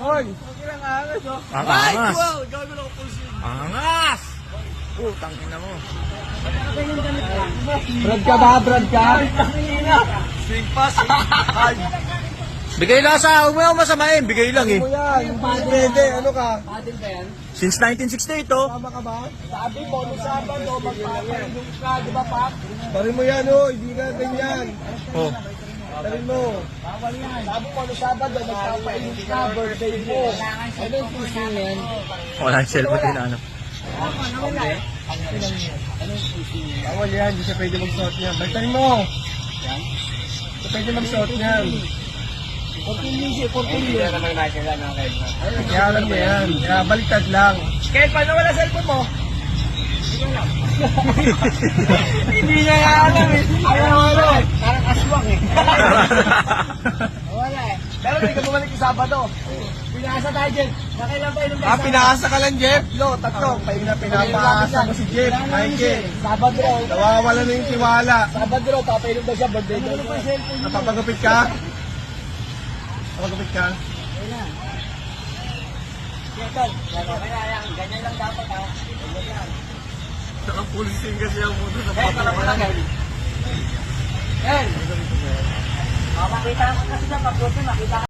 Hoy! Okay lang angas, oh. Angas! Wow! Gawin mo lang ako pulsin. Angas! Tangin na mo. Brad ka ba? Brad ka? Swing pass. Ay! Bigay lang sa, huwag mo ako masamain. Bigay lang eh. Ano yan? Pwede, ano ka? Since 1968 oh. Tama ka ba? Sabi mo, nung Sabado, magpapalindong ka, di ba, Pak? Barin mo yan, oh. Hindi ka ganyan. Oh. Barin mo. Bawal yan. Sabi mo, nung Sabado, magpapalindong ka, birthday mo. Ano yung puso yan? Wala yung cellphone din ano. Bawal yan, hindi siya pwede magsuot niya. Balitan mo. Hindi pwede magsuot niyan. 14 Kaya alam mo yan. Kaya baliktad lang. Kaya paano wala cellphone mo? Hindi niya nga alam eh. Ayaw mo eh. Parang aswang eh. Wala eh. Pero hindi ka bumalik yung Sabado. Pinasa tayo, Jeff. Nakailan pa inom tayo? Pinasa ka lang, Jeff. No, tatlo. Pinapasa mo si Jeff. Mikey. Sabado raw. Nawawala na yung tiwala. Sabado raw, papainom daw siya. Birthday daw. Napapagupit ka? Napapagupit ka? Ganyan lang dapat ha. Ganyan lang. Naka-pulsing kasi ang mundo sa pagkakas. Yan! Makita mo kasi sa pagkakas, makita